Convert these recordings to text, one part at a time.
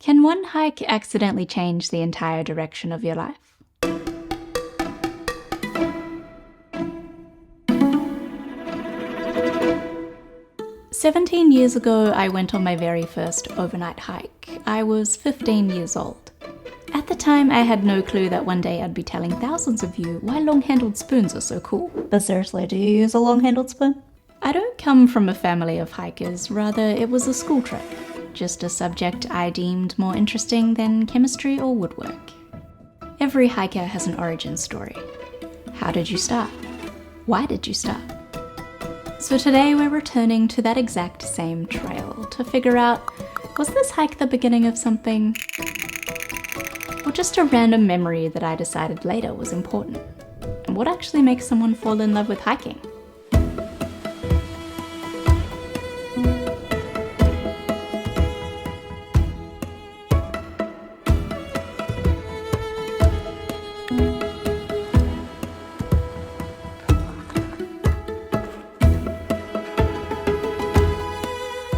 Can one hike accidentally change the entire direction of your life? "17 years ago, I went on my very first overnight hike. I was 15 years old. At the time, I had no clue that one day I'd be telling thousands of you why long-handled spoons are so cool. But seriously, do you use a long-handled spoon? I don't come from a family of hikers, rather it was a school trip. Just a subject I deemed more interesting than chemistry or woodwork. Every hiker has an origin story. How did you start? Why did you start? So today we're returning to that exact same trail to figure out, was this hike the beginning of something? Or just a random memory that I decided later was important? And what actually makes someone fall in love with hiking?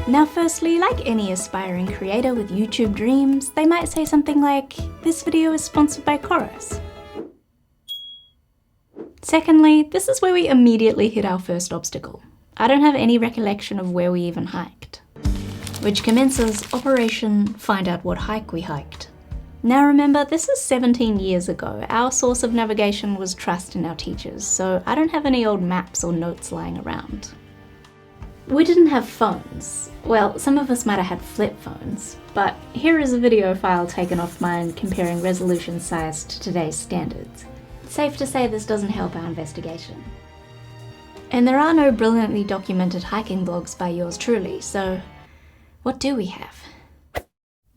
Now firstly, like any aspiring creator with YouTube dreams, they might say something like, "This video is sponsored by Chorus." Secondly, this is where we immediately hit our first obstacle. I don't have any recollection of where we even hiked. Which commences Operation Find Out What Hike We Hiked. Now remember, this is 17 years ago. Our source of navigation was trust in our teachers, so I don't have any old maps or notes lying around. We didn't have phones. Well, some of us might have had flip phones, but here is a video file taken off mine comparing resolution size to today's standards. Safe to say this doesn't help our investigation. And there are no brilliantly documented hiking blogs by yours truly, so what do we have?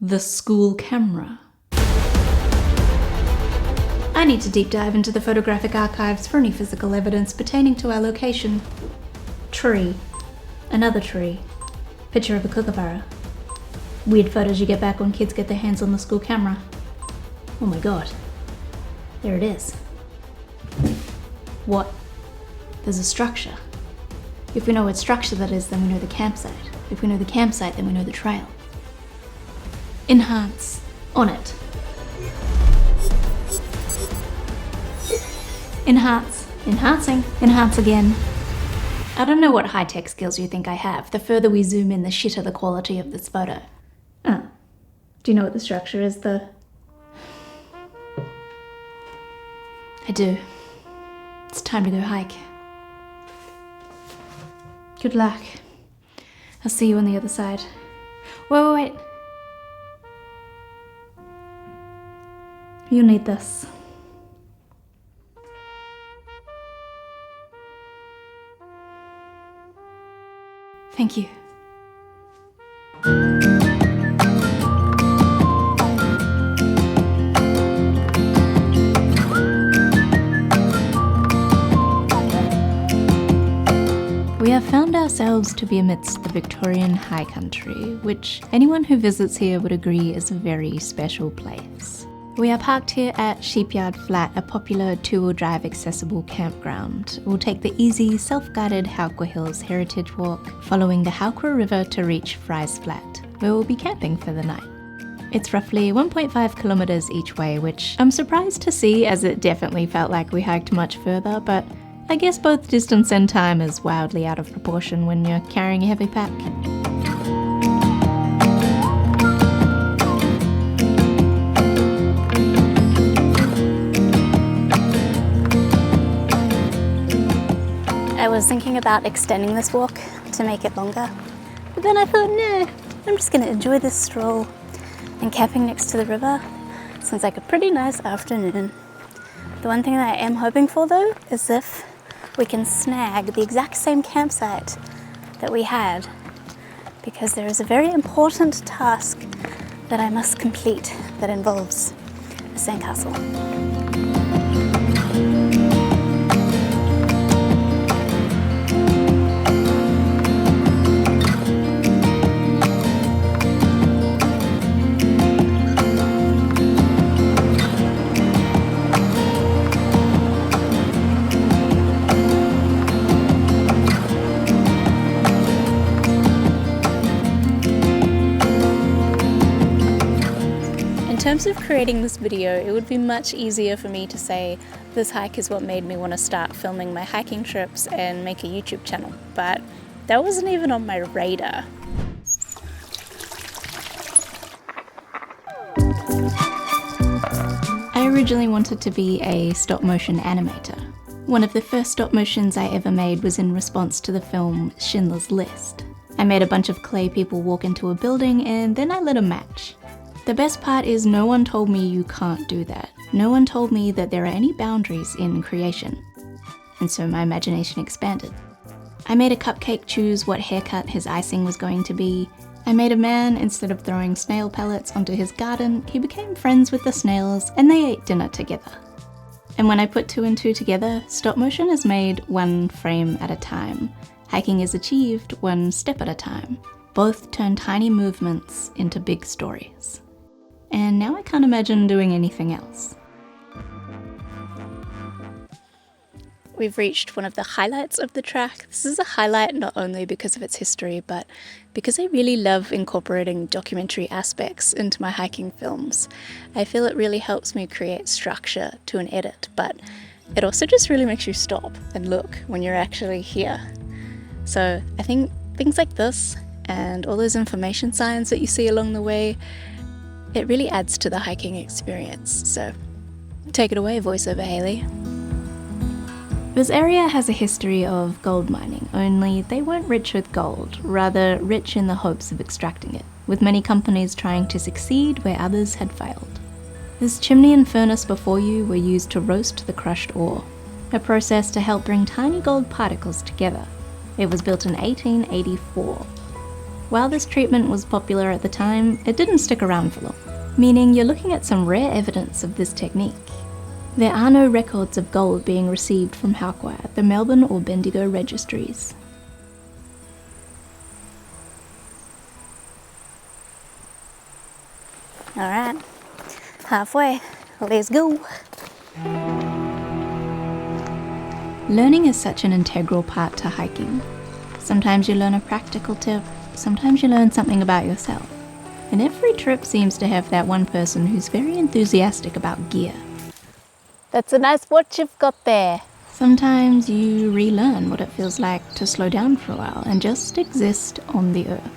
The school camera. I need to deep dive into the photographic archives for any physical evidence pertaining to our location. Tree. Another tree. Picture of a kookaburra. Weird photos you get back when kids get their hands on the school camera. Oh my god. There it is. What? There's a structure. If we know what structure that is, then we know the campsite. If we know the campsite, then we know the trail. Enhance. On it. Enhance. Enhancing. Enhance again. I don't know what high-tech skills you think I have. The further we zoom in, the shitter the quality of this photo. Do you know what the structure is, though? I do. It's time to go hike. Good luck. I'll see you on the other side. Wait. You'll need this. Thank you. We have found ourselves to be amidst the Victorian High Country, which anyone who visits here would agree is a very special place. We are parked here at Sheepyard Flat, a popular two-wheel drive accessible campground. We'll take the easy, self-guided Howqua Hills Heritage Walk, following the Howqua River to reach Fry's Flat, where we'll be camping for the night. It's roughly 1.5 kilometers each way, which I'm surprised to see, as it definitely felt like we hiked much further, but I guess both distance and time is wildly out of proportion when you're carrying a heavy pack. I was thinking about extending this walk to make it longer, but then I thought, no, I'm just gonna enjoy this stroll. And camping next to the river sounds like a pretty nice afternoon. The one thing that I am hoping for though is if we can snag the exact same campsite that we had, because there is a very important task that I must complete that involves a sandcastle. terms of creating this video, it would be much easier for me to say this hike is what made me want to start filming my hiking trips and make a YouTube channel, but that wasn't even on my radar. I originally wanted to be a stop-motion animator. One of the first stop-motions I ever made was in response to the film Schindler's List. I made a bunch of clay people walk into a building and then I lit a match. The best part is no one told me you can't do that. No one told me that there are any boundaries in creation. And so my imagination expanded. I made a cupcake choose what haircut his icing was going to be. I made a man, instead of throwing snail pellets onto his garden, he became friends with the snails and they ate dinner together. And when I put 2 and 2 together, stop motion is made 1 frame at a time. Hiking is achieved 1 step at a time. Both turn tiny movements into big stories. And now I can't imagine doing anything else. We've reached one of the highlights of the track. This is a highlight not only because of its history, but because I really love incorporating documentary aspects into my hiking films. I feel it really helps me create structure to an edit, but it also just really makes you stop and look when you're actually here. So I think things like this and all those information signs that you see along the way, it really adds to the hiking experience. So take it away, voiceover Hayley. This area has a history of gold mining, only they weren't rich with gold, rather rich in the hopes of extracting it, with many companies trying to succeed where others had failed. This chimney and furnace before you were used to roast the crushed ore, a process to help bring tiny gold particles together. It was built in 1884. While this treatment was popular at the time, it didn't stick around for long, meaning you're looking at some rare evidence of this technique. There are no records of gold being received from Howqua at the Melbourne or Bendigo registries. Alright, halfway, let's go. Learning is such an integral part to hiking. Sometimes you learn a practical tip, sometimes you learn something about yourself. And every trip seems to have that one person who's very enthusiastic about gear. That's a nice watch you've got there. Sometimes you relearn what it feels like to slow down for a while and just exist on the earth.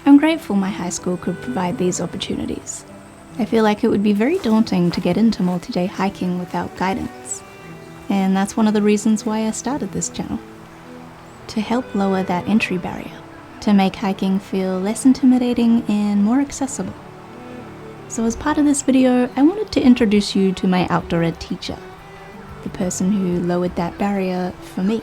I'm grateful my high school could provide these opportunities. I feel like it would be very daunting to get into multi-day hiking without guidance. And that's one of the reasons why I started this channel. To help lower that entry barrier, to make hiking feel less intimidating and more accessible. So as part of this video, I wanted to introduce you to my outdoor ed teacher, the person who lowered that barrier for me.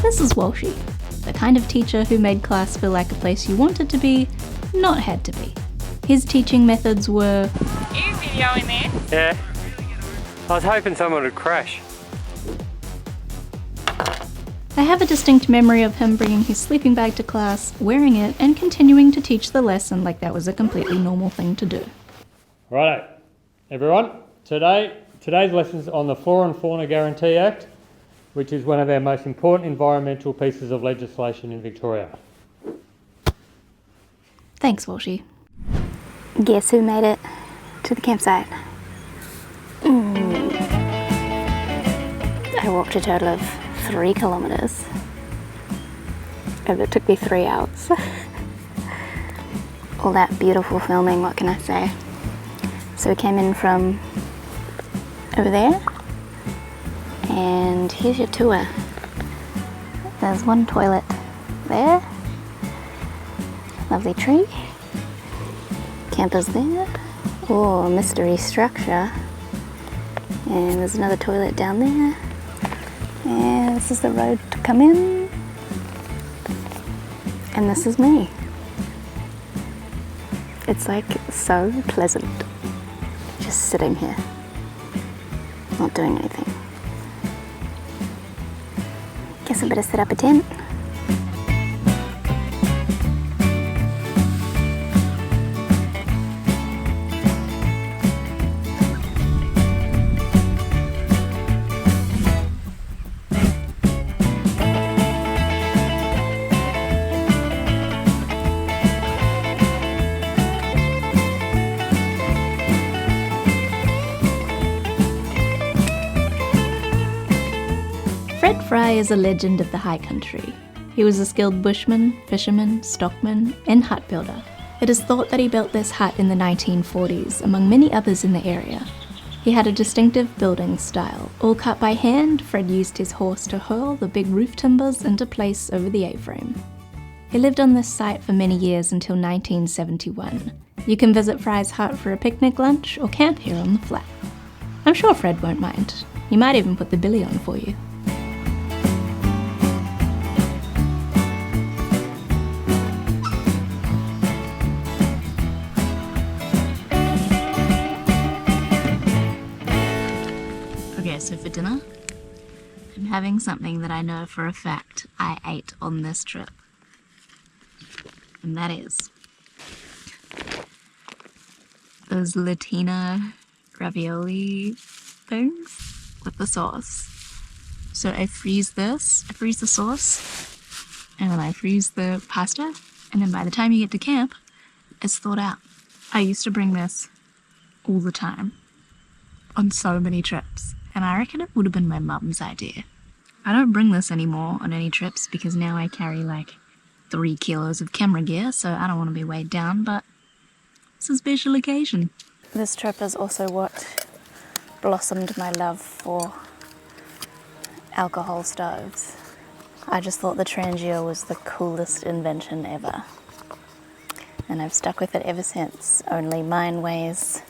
This is Walshy, the kind of teacher who made class feel like a place you wanted to be, not had to be. His teaching methods were... Are you videoing there? Yeah. I was hoping someone would crash. I have a distinct memory of him bringing his sleeping bag to class, wearing it, and continuing to teach the lesson like that was a completely normal thing to do. Righto, everyone. Today's lesson's on the Flora and Fauna Guarantee Act, which is one of our most important environmental pieces of legislation in Victoria. Thanks, Walshy. Guess who made it to the campsite? I walked a total of 3 kilometres. And it took me 3 hours. All that beautiful filming, what can I say? So we came in from over there, and here's your tour. There's one toilet there, lovely tree, campers there, oh, mystery structure, and there's another toilet down there, and this is the road to come in, and this is me. It's like so pleasant, just sitting here, not doing anything. Guess I better set up a tent. Jack Fry is a legend of the high country. He was a skilled bushman, fisherman, stockman, and hut builder. It is thought that he built this hut in the 1940s, among many others in the area. He had a distinctive building style. All cut by hand, Fred used his horse to hurl the big roof timbers into place over the A-frame. He lived on this site for many years until 1971. You can visit Fry's hut for a picnic lunch or camp here on the flat. I'm sure Fred won't mind. He might even put the billy on for you. Okay, so for dinner, I'm having something that I know for a fact I ate on this trip. And that is those Latina ravioli things with the sauce. So I freeze the sauce, and then I freeze the pasta, and then by the time you get to camp, it's thawed out. I used to bring this all the time on so many trips, and I reckon it would have been my mum's idea. I don't bring this anymore on any trips because now I carry like 3 kilos of camera gear, so I don't want to be weighed down, but it's a special occasion. This trip is also what blossomed my love for alcohol stoves. I just thought the Trangia was the coolest invention ever, and I've stuck with it ever since, only mine weighs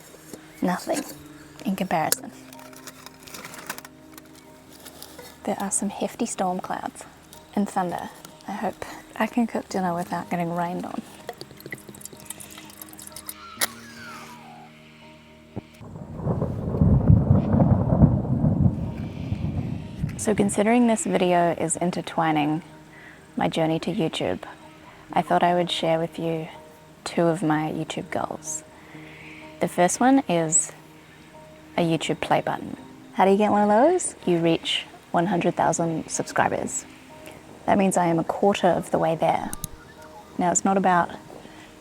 nothing in comparison. There are some hefty storm clouds and thunder. I hope I can cook dinner without getting rained on. So considering this video is intertwining my journey to YouTube, I thought I would share with you 2 of my YouTube goals. The first one is a YouTube play button. How do you get one of those? You reach 100,000 subscribers. That means I am a quarter of the way there. Now, it's not about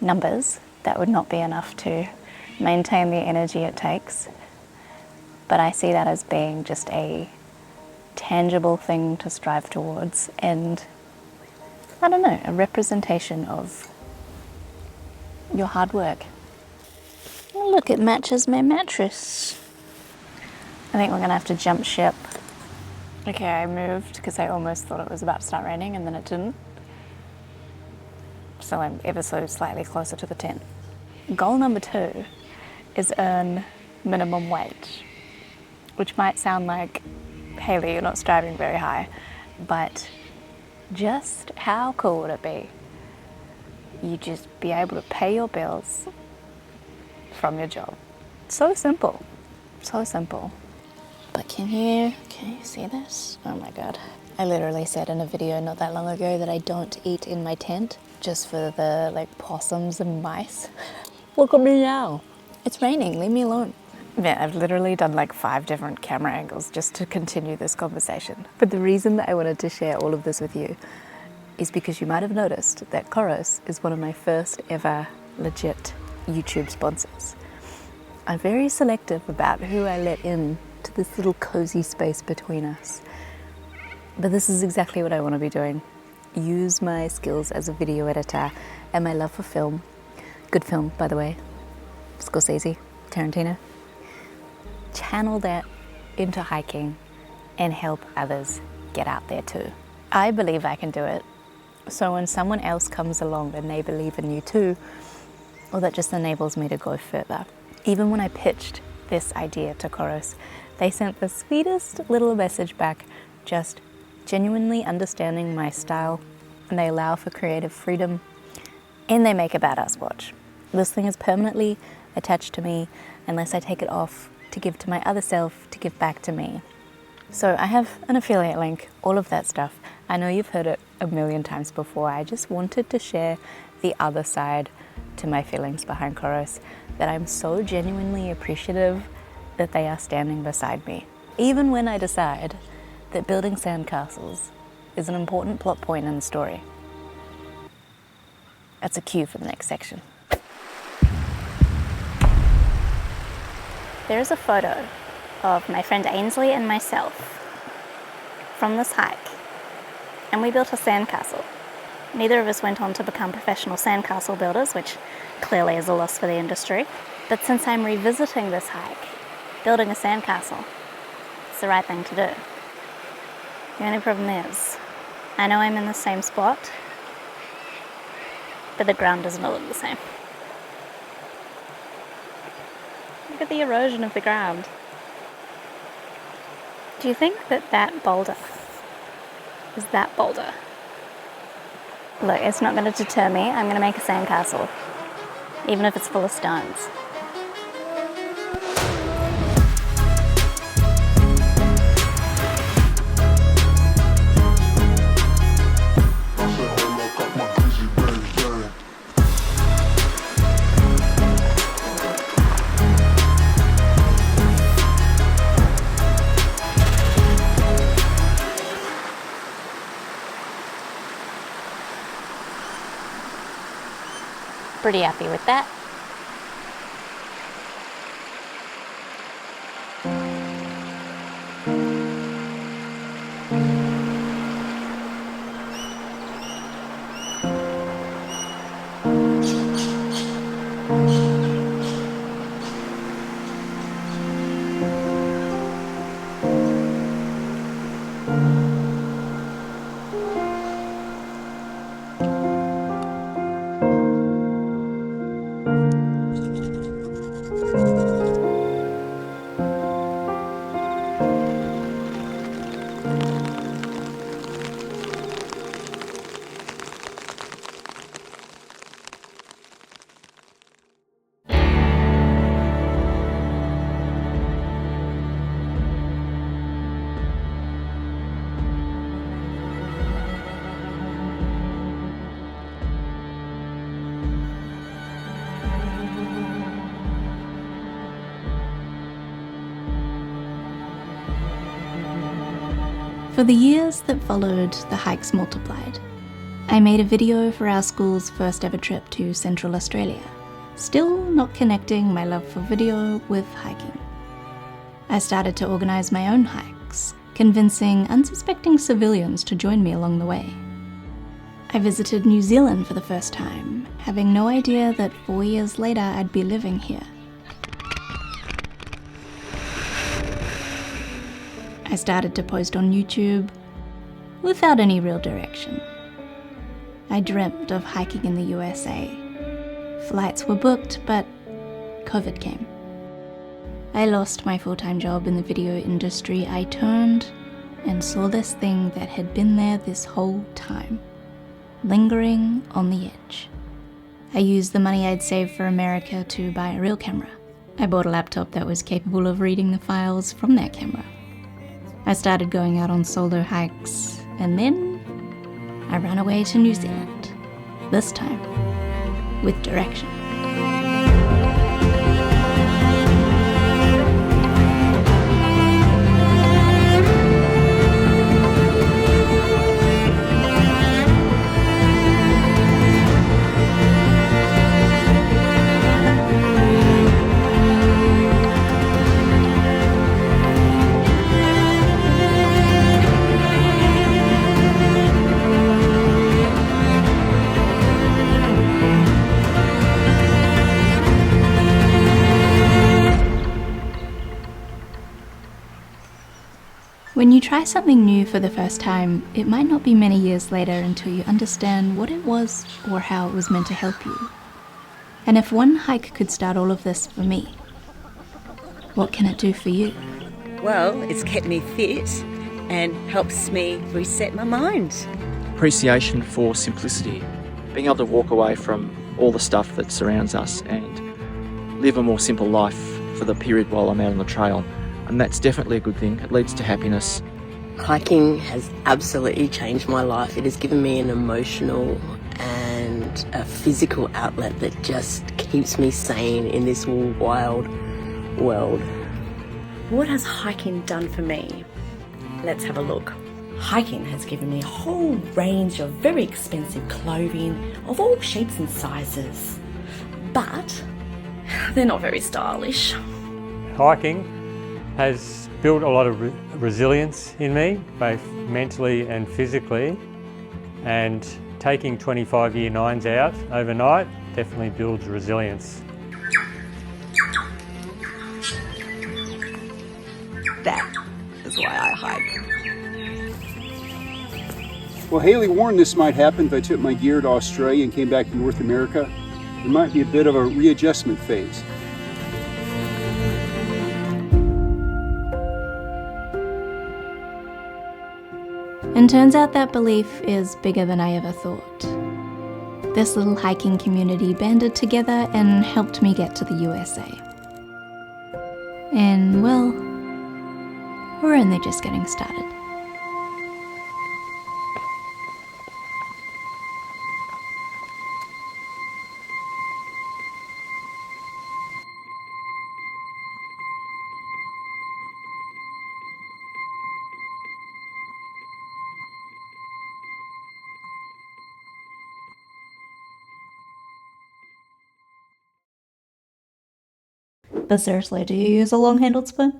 numbers. That would not be enough to maintain the energy it takes. But I see that as being just a tangible thing to strive towards, and I don't know, a representation of your hard work. Oh, look, it matches my mattress. I think we're gonna have to jump ship. Okay, I moved because I almost thought it was about to start raining and then it didn't. So I'm ever so slightly closer to the tent. Goal number 2 is earn minimum wage, which might sound like, Hayley, you're not striving very high, but just how cool would it be? You just be able to pay your bills from your job. So simple, so simple. But can you see this? Oh my God. I literally said in a video not that long ago that I don't eat in my tent just for the like possums and mice. Look at me now. It's raining, leave me alone. Yeah, I've literally done like 5 different camera angles just to continue this conversation. But the reason that I wanted to share all of this with you is because you might have noticed that Koros is one of my first ever legit YouTube sponsors. I'm very selective about who I let in to this little cozy space between us. But this is exactly what I want to be doing. Use my skills as a video editor and my love for film. Good film, by the way. Scorsese, Tarantino. Channel that into hiking and help others get out there too. I believe I can do it. So when someone else comes along and they believe in you too, well, that just enables me to go further. Even when I pitched this idea to Koros, they sent the sweetest little message back, just genuinely understanding my style, and they allow for creative freedom, and they make a badass watch. This thing is permanently attached to me unless I take it off to give to my other self, to give back to me. So I have an affiliate link, all of that stuff. I know you've heard it a million times before. I just wanted to share the other side to my feelings behind Koros, that I'm so genuinely appreciative that they are standing beside me. Even when I decide that building sandcastles is an important plot point in the story. That's a cue for the next section. There is a photo of my friend Ainsley and myself from this hike, and we built a sandcastle. Neither of us went on to become professional sandcastle builders, which clearly is a loss for the industry. But since I'm revisiting this hike, building a sandcastle, it's the right thing to do. The only problem is, I know I'm in the same spot, but the ground does not look the same. Look at the erosion of the ground. Do you think that that boulder is that boulder? Look, it's not going to deter me. I'm going to make a sandcastle, even if it's full of stones. Pretty happy with that. For the years that followed, the hikes multiplied. I made a video for our school's first ever trip to Central Australia, still not connecting my love for video with hiking. I started to organise my own hikes, convincing unsuspecting civilians to join me along the way. I visited New Zealand for the first time, having no idea that 4 years later I'd be living here. I started to post on YouTube without any real direction. I dreamt of hiking in the USA. Flights were booked, but COVID came. I lost my full-time job in the video industry. I turned and saw this thing that had been there this whole time, lingering on the edge. I used the money I'd saved for America to buy a real camera. I bought a laptop that was capable of reading the files from that camera. I started going out on solo hikes, and then I ran away to New Zealand, this time with direction. When you try something new for the first time, it might not be many years later until you understand what it was or how it was meant to help you. And if one hike could start all of this for me, what can it do for you? Well, it's kept me fit and helps me reset my mind. Appreciation for simplicity, being able to walk away from all the stuff that surrounds us and live a more simple life for the period while I'm out on the trail. And that's definitely a good thing. It leads to happiness. Hiking has absolutely changed my life. It has given me an emotional and a physical outlet that just keeps me sane in this wild world. What has hiking done for me? Let's have a look. Hiking has given me a whole range of very expensive clothing of all shapes and sizes, but they're not very stylish. Hiking has built a lot of resilience in me, both mentally and physically, and taking 25 year 9s out overnight definitely builds resilience. That is why I hike. Well, Hayley warned this might happen if I took my gear to Australia and came back to North America. There might be a bit of a readjustment phase. And turns out that belief is bigger than I ever thought. This little hiking community banded together and helped me get to the USA. And well, we're only just getting started. But seriously, do you use a long-handled spoon?